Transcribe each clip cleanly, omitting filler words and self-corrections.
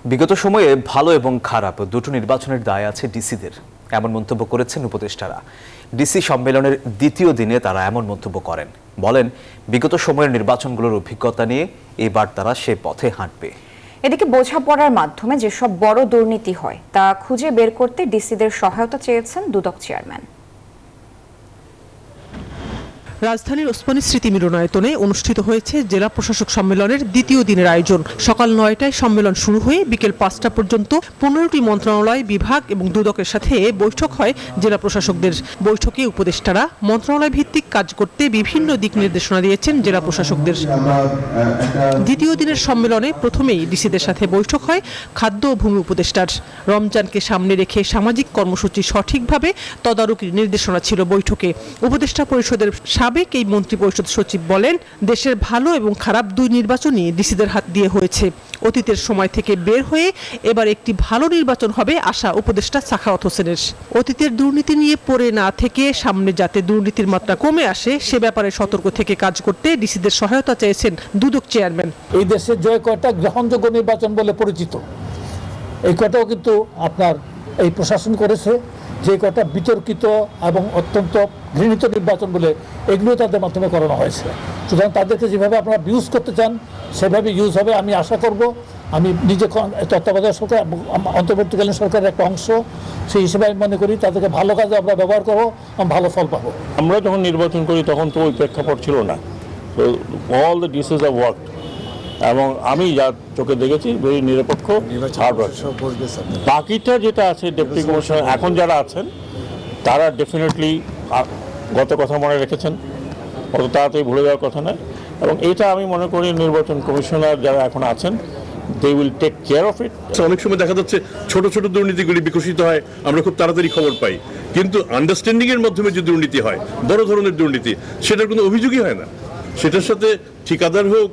বিগত সময়ে ভালো এবং খারাপ দুটো নির্বাচনের দায় আছে ডিসিদের, এমন মন্তব্য করেছেন উপদেষ্টারা। ডিসি সম্মেলনের দ্বিতীয় দিনে তারা এমন মন্তব্য করেন, বলেন বিগত সময়ের নির্বাচনগুলোর অভিজ্ঞতা নিয়ে এবার তারা সে পথে হাঁটবে। এদিকে বোঝাপড়ার মাধ্যমে যেসব বড় দুর্নীতি হয় তা খুঁজে বের করতে ডিসিদের সহায়তা চেয়েছেন দুদক চেয়ারম্যান। রাজধানীর ওসমানী স্মৃতি মিলনায়তনে অনুষ্ঠিত হয়েছে জেলা প্রশাসক সম্মেলনের দ্বিতীয় দিনের আয়োজন। সকাল 9টায় সম্মেলন শুরু হয়ে বিকেল 5টা পর্যন্ত 15টি মন্ত্রণালয়, বিভাগ এবং দুদকের সাথে বৈঠক হয় জেলা প্রশাসকদের। বৈঠকে উপদেষ্টারা মন্ত্রণালয় ভিত্তিক কাজ করতে বিভিন্ন দিক নির্দেশনা দিয়েছেন জেলা প্রশাসকদের। দ্বিতীয় দিনের সম্মেলনে প্রথমেই ডিসিদের সাথে বৈঠক হয় খাদ্য ও ভূমি উপদেষ্টার। রমজানকে সামনে রেখে সামাজিক কর্মসূচি সঠিকভাবে তদারকির নির্দেশনা ছিল বৈঠকে। উপদেষ্টা পরিষদের সাবেক এই মন্ত্রিপরিষদ সচিব বলেন, দেশের ভালো এবং খারাপ দুই নির্বাচনই ডিসিদের হাত দিয়ে হয়েছে। অতীতের সময় থেকে বের হয়ে এবার একটি ভালো নির্বাচন হবে আশা উপদেষ্টা সাখাওয়াত হোসেনের। অতীতের দুর্নীতি নিয়ে পড়ে না থেকে সামনে যাতে দুর্নীতির মাত্রা কমে আসে সে ব্যাপারে সতর্ক থেকে কাজ করতে ডিসিদের সহায়তা চেয়েছেন দুদক চেয়ারম্যান। এই দেশের যে কয়টা গ্রহণযোগ্য নির্বাচন বলে পরিচিত, এই কয়টাও কিন্তু আপনার এই প্রশাসন করেছে। যে কয়টা বিতর্কিত এবং অত্যন্ত ঘৃণিত নির্বাচন বলে এগুলো তাদের মাধ্যমে করানো হয়েছে। সুতরাং তাদেরকে যেভাবে আপনারা ইউজ করতে চান সেভাবে ইউজ হবে আমি আশা করব। আমি নিজে তত্ত্বাবধায়ক সরকার, অন্তর্বর্তীকালীন সরকারের একটা অংশ, সেই হিসেবে আমি মনে করি তাদেরকে ভালো কাজে আমরা ব্যবহার করবো, আমি ভালো ফল পাবো। আমরা যখন নির্বাচন করি তখন তো ওই প্রেক্ষাপট ছিল না। তো অল দ্য ডিসিস অফ ওয়ার্ক, এবং আমি যা চোখে দেখেছি ভেরি নিরপেক্ষ। বাকিটা যেটা আছে ডেপুটি কমিশনার এখন যারা আছেন তারা ডেফিনেটলি গত কথা মনে রেখেছেন, অত তাড়াতাড়ি ভুলে যাওয়ার কথা নয়। এবং এটা আমি মনে করি নির্বাচন কমিশনার যারা এখন আছেন they will take care of it. অনেক সময় দেখা যাচ্ছে ছোট ছোট দুর্নীতিগুলি বিকশিত হয়, আমরা খুব তাড়াতাড়ি খবর পাই, কিন্তু আন্ডারস্ট্যান্ডিং এর মাধ্যমে যে দুর্নীতি হয়, বড় ধরনের দুর্নীতি, সেটার কোনো অভিযোগই হয় না। সেটার সাথে ঠিকাদার হোক,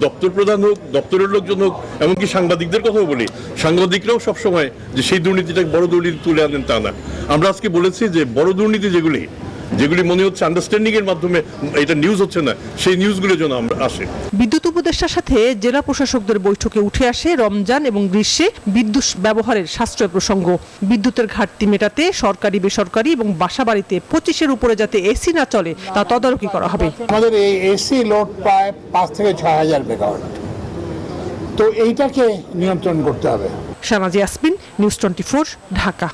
দপ্তর প্রধান হোক, দপ্তরের লোকজন হোক, এমনকি সাংবাদিকদের কথাও বলি, সাংবাদিকরাও সবসময় যে সেই দুর্নীতিটা বড় দুর্নীতি তুলে আনেন তা না। আমরা আজকে বলেছি যে বড় দুর্নীতি যেগুলি মনে হচ্ছে আন্ডারস্ট্যান্ডিং এর মাধ্যমে এটা নিউজ হচ্ছে না, সেই নিউজগুলো যেন আমরা আসে। বিদ্যুৎ উপদেষ্টার সাথে জেলা প্রশাসকদের বৈঠকে উঠে আসে রমজান এবং গ্রীষ্মে বিদ্যুৎ ব্যবহারের সাশ্রয় প্রসঙ্গ। বিদ্যুতের ঘাটতি মেটাতে সরকারি, বেসরকারি এবং বাসাবাড়িতে 25-এর উপরে যাতে এসি না চলে তা তদারকি করা হবে। আমাদের এই এসি লোড প্রায় 5 থেকে 6,000 মেগাওয়াট, তো এইটাকে নিয়ন্ত্রণ করতে হবে। শাহনাজ ইয়াসমিন, নিউজ 24, ঢাকা।